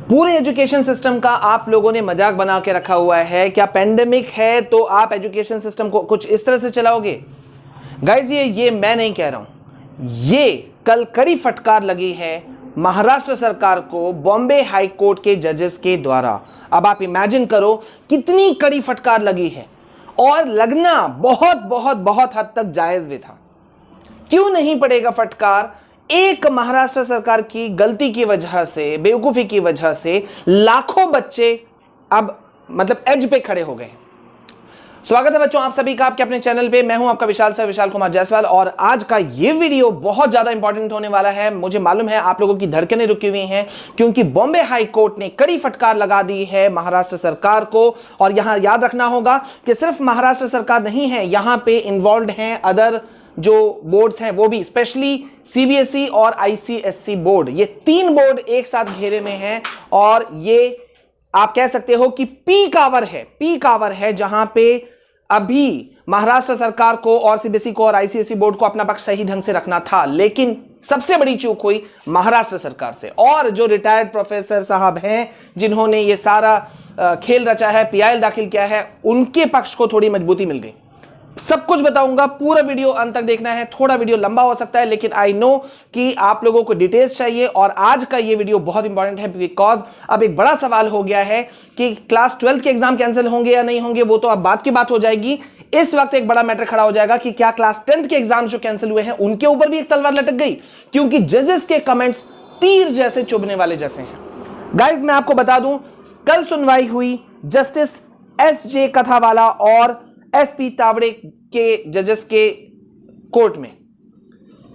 पूरे education system का आप लोगों ने मजाक बना के रखा हुआ है। क्या पेंडेमिक है तो आप एजुकेशन सिस्टम को कुछ इस तरह से चलाओगे? गाइज ये मैं नहीं कह रहा हूं, ये कल कड़ी फटकार लगी है महाराष्ट्र सरकार को बॉम्बे हाई कोर्ट के जजेस के द्वारा। अब आप इमेजिन करो कितनी कड़ी फटकार लगी है, और लगना बहुत बहुत बहुत हद तक जायज भी था। क्यों नहीं पड़ेगा फटकार? एक महाराष्ट्र सरकार की गलती की वजह से, बेवकूफी की वजह से लाखों बच्चे अब मतलब एज पे खड़े हो गए। स्वागत है बच्चों आप सभी का आपके अपने चैनल पे। मैं हूं आपका विशाल सर, विशाल कुमार जायसवाल, और आज का ये वीडियो बहुत ज्यादा इंपॉर्टेंट होने वाला है। मुझे मालूम है आप लोगों की धड़कनें रुकी हुई हैं, क्योंकि बॉम्बे हाई कोर्ट ने कड़ी फटकार लगा दी है महाराष्ट्र सरकार को। और यहां याद रखना होगा कि सिर्फ महाराष्ट्र सरकार नहीं है, यहां पे इन्वॉल्व हैं अदर जो बोर्ड्स हैं वो भी, स्पेशली सीबीएसई और आईसीएसई बोर्ड। ये तीन बोर्ड एक साथ घेरे में हैं, और ये आप कह सकते हो कि पीक आवर है जहां पे अभी महाराष्ट्र सरकार को और सीबीएसई को और आईसीएसई बोर्ड को अपना पक्ष सही ढंग से रखना था। लेकिन सबसे बड़ी चूक हुई महाराष्ट्र सरकार से, और जो रिटायर्ड प्रोफेसर साहब हैं जिन्होंने ये सारा खेल रचा है, पीआईएल दाखिल किया है, उनके पक्ष को थोड़ी मजबूती मिल गई। सब कुछ बताऊंगा, पूरा वीडियो अंत तक देखना है। थोड़ा वीडियो लंबा हो सकता है, लेकिन आई नो कि आप लोगों को डिटेल्स चाहिए, और आज का ये वीडियो बहुत इंपॉर्टेंट है बिकॉज अब एक बड़ा सवाल हो गया है कि क्लास 12 के एग्जाम कैंसिल होंगे या नहीं होंगे, वो तो अब बात की बात हो जाएगी। इस वक्त एक बड़ा मैटर खड़ा हो जाएगा कि क्या क्लास 10th के एग्जाम जो कैंसिल हुए हैं उनके ऊपर भी एक तलवार लटक गई, क्योंकि जजेस के कमेंट्स तीर जैसे चुभने वाले जैसे हैं। गाइज मैं आपको बता दूं, कल सुनवाई हुई जस्टिस एसजे कथावाला और एसपी तावड़े के जजेस के कोर्ट में।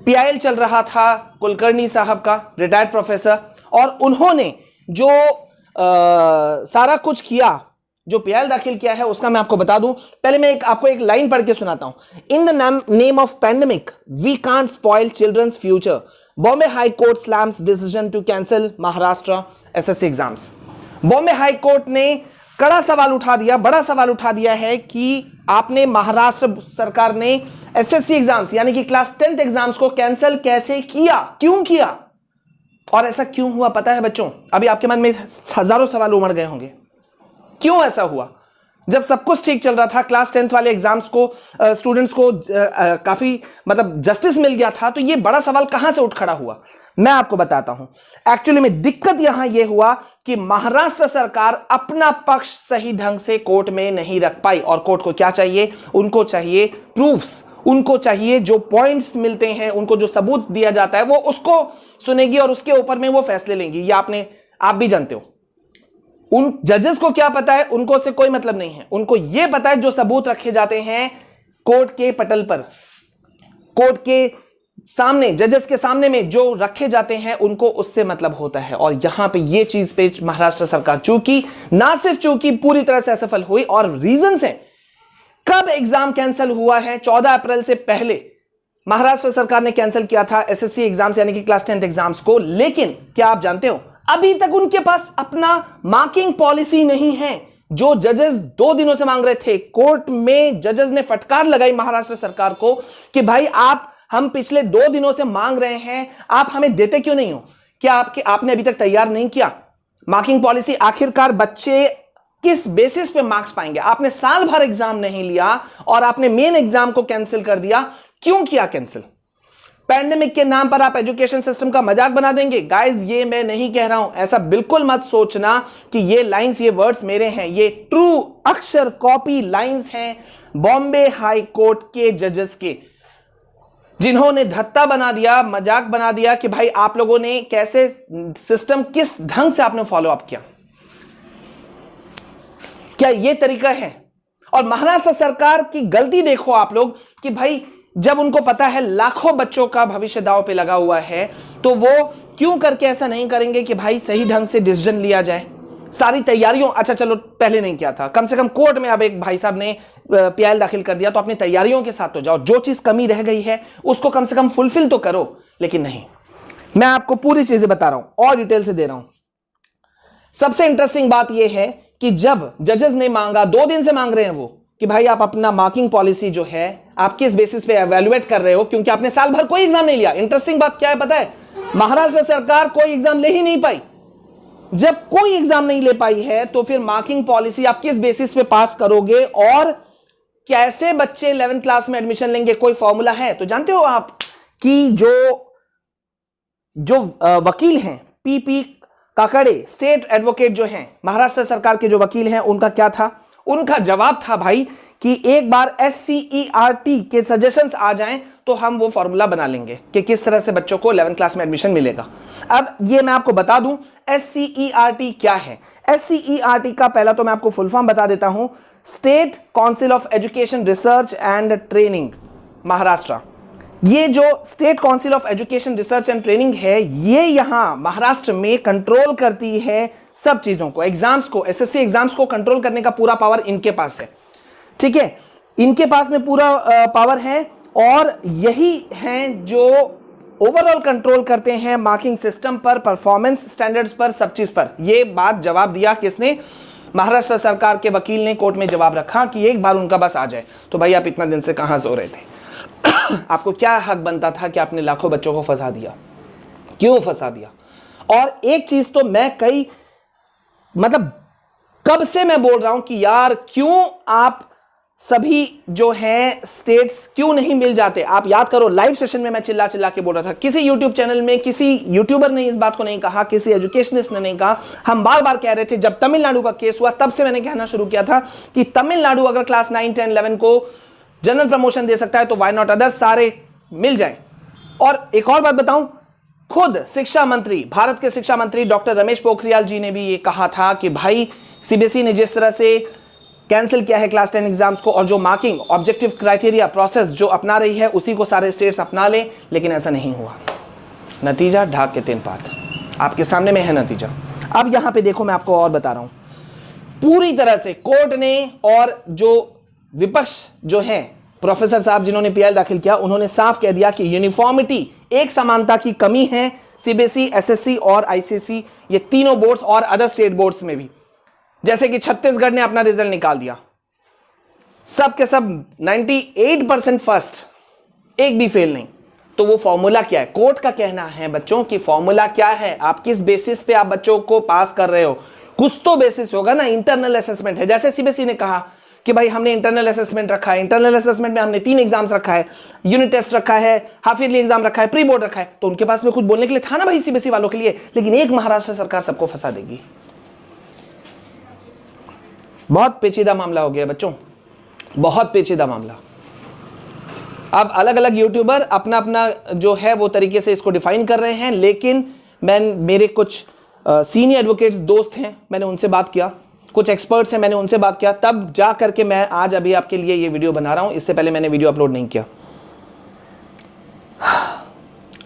पीआईएल चल रहा था कुलकर्णी साहब का, रिटायर्ड प्रोफेसर, और उन्होंने जो सारा कुछ किया, जो पीआईएल दाखिल किया है, उसका मैं आपको बता दूं। पहले मैं आपको एक लाइन पढ़ के सुनाता हूं। In the name of pandemic we can't spoil childrens future, Bombay high court slams decision to cancel Maharashtra SSC exams. Bombay high court ने कड़ा सवाल उठा दिया, बड़ा सवाल उठा दिया है कि आपने महाराष्ट्र सरकार ने एसएससी एग्जाम्स यानी कि क्लास 10th एग्जाम्स को कैंसिल कैसे किया, क्यों किया, और ऐसा क्यों हुआ पता है बच्चों? अभी आपके मन में हजारों सवाल उमड़ गए होंगे, क्यों ऐसा हुआ? जब सब कुछ ठीक चल रहा था, क्लास 10th वाले एग्जाम्स को स्टूडेंट्स को काफी मतलब जस्टिस मिल गया था, तो ये बड़ा सवाल कहां से उठ खड़ा हुआ? मैं आपको बताता हूं। एक्चुअली में दिक्कत यहां यह हुआ कि महाराष्ट्र सरकार अपना पक्ष सही ढंग से कोर्ट में नहीं रख पाई, और कोर्ट को क्या चाहिए? उनको चाहिए प्रूफ्स, उनको चाहिए जो पॉइंट्स मिलते हैं, उनको जो सबूत दिया जाता है वो उसको सुनेगी और उसके ऊपर में वो फैसले लेंगी। ये आप भी जानते हो। उन जजेस को क्या पता है? उनको से कोई मतलब नहीं है। उनको यह पता है जो सबूत रखे जाते हैं कोर्ट के पटल पर, कोर्ट के सामने, जजेस के सामने में जो रखे जाते हैं, उनको उससे मतलब होता है। और यहां पे ये चीज पे महाराष्ट्र सरकार चूकी, ना सिर्फ चूकी, पूरी तरह से असफल हुई। और रीजंस है कब एग्जाम कैंसिल हुआ है? 14 अप्रैल से पहले महाराष्ट्र सरकार ने कैंसिल किया था एसएससी एग्जाम्स यानी कि क्लास 10th एग्जाम्स को। लेकिन क्या आप जानते हो अभी तक उनके पास अपना मार्किंग पॉलिसी नहीं है, जो जजेस 2 दिनों से मांग रहे थे। कोर्ट में जजेस ने फटकार लगाई महाराष्ट्र सरकार को कि भाई हम पिछले 2 दिनों से मांग रहे हैं, आप हमें देते क्यों नहीं हो? क्या आपने अभी तक तैयार नहीं किया मार्किंग पॉलिसी? आखिरकार बच्चे किस बेसिस पे मार्क्स पाएंगे? आपने साल भर एग्जाम नहीं लिया और आपने मेन एग्जाम को कैंसिल कर दिया। क्यों किया कैंसिल? पैंडेमिक के नाम पर आप एजुकेशन सिस्टम का मजाक बना देंगे? गाइस ये मैं नहीं कह रहा हूं, ऐसा बिल्कुल मत सोचना कि ये लाइंस, ये वर्ड्स मेरे हैं। ये ट्रू अक्षर कॉपी लाइंस हैं बॉम्बे हाई कोर्ट के जजेस के, जिन्होंने धत्ता बना दिया, मजाक बना दिया कि भाई आप लोगों ने कैसे सिस्टम, किस ढंग से आपने फॉलो अप किया, क्या ये तरीका है? और महाराष्ट्र सरकार की गलती देखो आप लोग कि भाई जब उनको पता है लाखों बच्चों का भविष्य दांव पे लगा हुआ है, तो वो क्यों करके ऐसा नहीं करेंगे कि भाई सही ढंग से डिसीजन लिया जाए? सारी तैयारियों, अच्छा चलो पहले नहीं किया था, कम से कम कोर्ट में अब एक भाई साहब ने पीआईएल दाखिल कर दिया, तो अपनी तैयारियों के साथ तो जाओ, जो चीज कमी रह गई है उसको कम से कम फुलफिल तो करो। लेकिन नहीं, मैं आपको पूरी चीजें बता रहा हूं और डिटेल से दे रहा हूं। सबसे इंटरेस्टिंग बात यह है कि जब जजेस ने मांगा, 2 दिन से मांग रहे हैं वो, कि भाई आप अपना मार्किंग पॉलिसी जो है आप किस बेसिस पे एवेल्युएट कर रहे हो, क्योंकि आपने साल भर कोई एग्जाम नहीं लिया। इंटरेस्टिंग बात क्या है पता है? महाराष्ट्र सरकार कोई एग्जाम ले ही नहीं पाई। जब कोई एग्जाम नहीं ले पाई है तो फिर मार्किंग पॉलिसी आप किस बेसिस पे पास करोगे और कैसे बच्चे 11th क्लास में एडमिशन लेंगे? कोई फॉर्मूला है? तो जानते हो आप कि जो वकील हैं पीपी काकड़े, स्टेट एडवोकेट जो हैं, महाराष्ट्र सरकार के जो वकील हैं, उनका क्या था? उनका जवाब था भाई कि एक बार SCERT के सजेशंस आ जाएं तो हम वो फॉर्मूला बना लेंगे कि किस तरह से बच्चों को 11th क्लास में एडमिशन मिलेगा। अब ये मैं आपको बता दूं SCERT क्या है। SCERT का पहला तो मैं आपको फुल फॉर्म बता देता हूं, state council of education research and training Maharashtra. ये जो state council of education research and training है, ये यहां महाराष्ट्र में कंट्रोल करती है सब चीजों को, एग्जाम्स को, SSC एग्जाम्स को कंट्रोल करने का पूरा पावर इनके पास है। ठीक है, इनके पास में पूरा पावर है और यही हैं जो ओवरऑल कंट्रोल करते हैं मार्किंग सिस्टम पर, परफॉर्मेंस स्टैंडर्ड्स पर, सब चीज पर। यह बात जवाब दिया किसने? महाराष्ट्र सरकार के वकील ने कोर्ट में जवाब रखा कि एक बार उनका बस आ जाए। तो भाई आप इतना दिन से कहां सो रहे थे? आपको क्या हक बनता था कि आपने लाखों बच्चों को फंसा दिया? क्यों फंसा दिया? और एक चीज तो मैं कब से मैं बोल रहा हूं कि यार क्यों आप सभी जो हैं स्टेट्स क्यों नहीं मिल जाते? आप याद करो, लाइव सेशन में मैं चिल्ला चिल्ला के बोल रहा था, किसी यूट्यूब चैनल में किसी यूट्यूबर ने इस बात को नहीं कहा, किसी एजुकेशनिस्ट ने नहीं कहा। हम बार बार कह रहे थे, जब तमिलनाडु का केस हुआ तब से मैंने कहना शुरू किया था कि तमिलनाडु अगर क्लास 9, 10, 11 को जनरल प्रमोशन दे सकता है तो वाई नॉट अदर्स सारे मिल जाए। और एक और बात बताऊं, खुद शिक्षा मंत्री, भारत के शिक्षा मंत्री डॉक्टर रमेश पोखरियाल जी ने भी ये कहा था कि भाई सीबीएसई ने जिस तरह से कैंसिल किया है क्लास 10 एग्जाम्स को और जो मार्किंग ऑब्जेक्टिव क्राइटेरिया प्रोसेस जो अपना रही है उसी को सारे स्टेट्स अपना ले, लेकिन ऐसा नहीं हुआ। नतीजा ढाक के 3 पात आपके सामने में है नतीजा। अब यहां पे देखो, मैं आपको और बता रहा हूं, पूरी तरह से कोर्ट ने और जो विपक्ष जो है, प्रोफेसर साहब जिन्होंने पीएल दाखिल किया, उन्होंने साफ कह दिया कि यूनिफॉर्मिटी, एक समानता की कमी है सीबीएसई, एसएससी और आईसीएसई, ये तीनों बोर्ड्स और अदर स्टेट बोर्ड्स में भी। जैसे कि छत्तीसगढ़ ने अपना रिजल्ट निकाल दिया, सब के सब 98% फर्स्ट, एक भी फेल नहीं। तो वो फॉर्मूला क्या है? कोर्ट का कहना है बच्चों की फॉर्मूला क्या है, आप किस बेसिस पे आप बच्चों को पास कर रहे हो? कुछ तो बेसिस होगा ना, इंटरनल असेसमेंट है। जैसे सीबीएसई ने कहा कि भाई हमने इंटरनल असेसमेंट रखा है, इंटरनल असेसमेंट में हमने 3 एग्जाम्स रखा है, यूनिट टेस्ट रखा है, हाफ ईयरली एग्जाम रखा है, प्री बोर्ड रखा है, तो उनके पास में कुछ बोलने के लिए था ना भाई सीबीएसई वालों के लिए। लेकिन एक महाराष्ट्र सरकार सबको फंसा देगी। बहुत पेचीदा मामला हो गया बच्चों, बहुत पेचीदा मामला। अब अलग अलग यूट्यूबर अपना अपना जो है वो तरीके से इसको डिफाइन कर रहे हैं, लेकिन मेरे कुछ सीनियर एडवोकेट्स दोस्त हैं, मैंने उनसे बात किया, कुछ एक्सपर्ट्स हैं, मैंने उनसे बात किया, तब जा करके मैं आज अभी आपके लिए ये वीडियो बना रहा हूं। इससे पहले मैंने वीडियो अपलोड नहीं किया।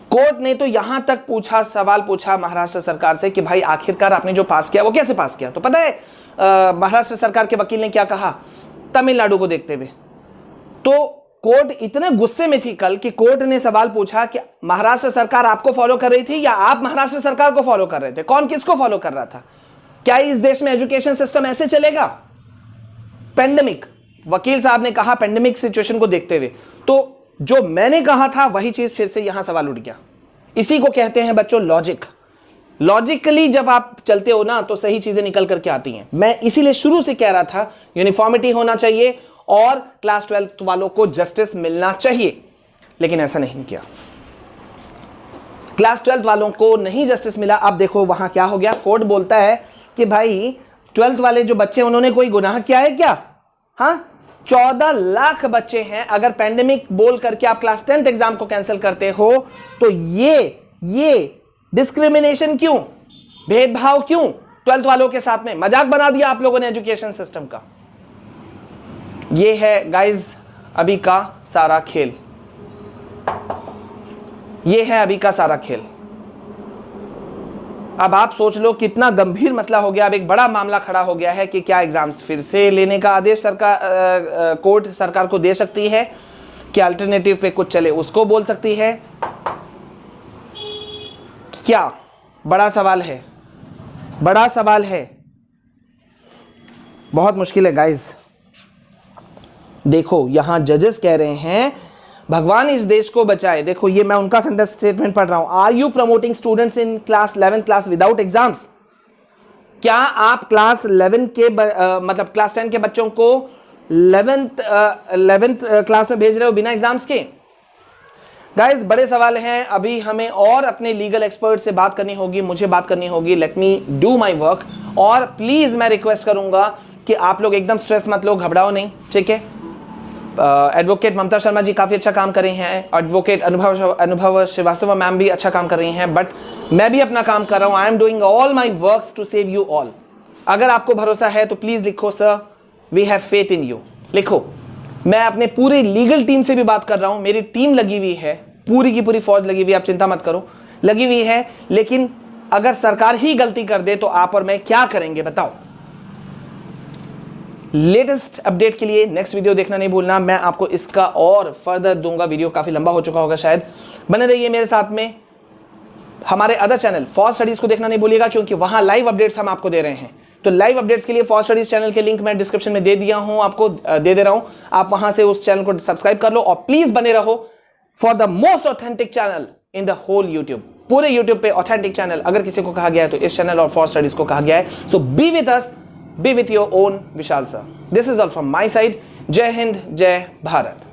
कोर्ट ने तो यहां तक सवाल पूछा महाराष्ट्र सरकार से कि भाई आखिरकार आपने जो पास किया वो कैसे पास किया? तो पता है महाराष्ट्र सरकार के वकील ने क्या कहा तमिलनाडु को देखते हुए? तो कोर्ट इतने गुस्से में थी कल कि कोर्ट ने सवाल पूछा कि महाराष्ट्र सरकार आपको फॉलो कर रही थी या आप महाराष्ट्र सरकार को फॉलो कर रहे थे? कौन किसको फॉलो कर रहा था? क्या इस देश में एजुकेशन सिस्टम ऐसे चलेगा? पेंडेमिक, वकील साहब ने कहा पेंडेमिक सिचुएशन को देखते हुए, तो जो मैंने कहा था वही चीज फिर से यहां सवाल उठ गया। इसी को कहते हैं बच्चों लॉजिक। लॉजिकली जब आप चलते हो ना तो सही चीजें निकल करके आती हैं। मैं इसीलिए शुरू से कह रहा था यूनिफॉर्मिटी होना चाहिए और क्लास 12 वालों को जस्टिस मिलना चाहिए, लेकिन ऐसा नहीं किया। क्लास 12 वालों को नहीं जस्टिस मिला। अब देखो वहां क्या हो गया, कोर्ट बोलता है कि भाई 12th वाले जो बच्चे उन्होंने कोई गुनाह किया है क्या? हाँ, 14 लाख बच्चे हैं। अगर पैंडेमिक बोल करके आप क्लास 10th एग्जाम को कैंसिल करते हो तो ये डिस्क्रिमिनेशन क्यों, भेदभाव क्यों 12th वालों के साथ में? मजाक बना दिया आप लोगों ने एजुकेशन सिस्टम का। ये है गाइज अभी का सारा खेल, ये है अभी का सारा खेल। अब आप सोच लो कितना गंभीर मसला हो गया। अब एक बड़ा मामला खड़ा हो गया है कि क्या एग्जाम्स फिर से लेने का आदेश सरकार कोर्ट सरकार को दे सकती है, क्या अल्टरनेटिव पे कुछ चले उसको बोल सकती है, क्या? बड़ा सवाल है, बड़ा सवाल है, बहुत मुश्किल है गाइज। देखो यहां जजेस कह रहे हैं भगवान इस देश को बचाए। देखो ये मैं उनका सेंटेंस स्टेटमेंट पढ़ रहा हूं। Are you promoting students in class 11th class without exams? क्या आप क्लास 11 के मतलब क्लास 10 के बच्चों को 11th क्लास में भेज रहे हो बिना एग्जाम्स के? गाइस बड़े सवाल हैं, अभी हमें और अपने लीगल एक्सपर्ट से बात करनी होगी, मुझे बात करनी होगी। Let me do my work. और प्लीज मैं रिक्वेस्ट करूंगा कि आप लोग एकदम स्ट्रेस मत लो, घबराओ नहीं, ठीक है। एडवोकेट ममता शर्मा जी काफी अच्छा काम कर रही हैं, एडवोकेट अनुभव श्रीवास्तव मैम भी अच्छा काम कर रही हैं, बट मैं भी अपना काम कर रहा हूं। I am doing all my works to save you all. अगर आपको भरोसा है तो प्लीज लिखो sir we have faith in you, लिखो। मैं अपने पूरी लीगल टीम से भी बात कर रहा हूं, मेरी टीम लगी हुई है, पूरी की पूरी फौज लगी हुई है, आप चिंता मत करो, लगी हुई है। लेकिन अगर सरकार ही गलती कर दे तो आप और मैं क्या करेंगे बताओ। लेटेस्ट अपडेट के लिए नेक्स्ट वीडियो देखना नहीं भूलना, मैं आपको इसका और फर्दर दूंगा। वीडियो काफी लंबा हो चुका होगा शायद, बने रहिए मेरे साथ में। हमारे अदर चैनल फॉर स्टडीज को देखना नहीं भूलिएगा, क्योंकि वहां लाइव अपडेट्स हम आपको दे रहे हैं। तो लाइव अपडेट्स के लिए फॉर स्टडीज चैनल के लिंक मैं डिस्क्रिप्शन में दे दिया हूं, आपको दे रहा हूं, आप वहां से उस चैनल को सब्सक्राइब कर लो। और प्लीज बने रहो for the most authentic channel in the whole YouTube. पूरे यूट्यूब पे ऑथेंटिक चैनल अगर किसी को कहा गया है तो इस चैनल और फॉर स्टडीज को कहा गया है। So be with us, be with your own Vishal sir. This is all from my side. Jai Hind, जय भारत।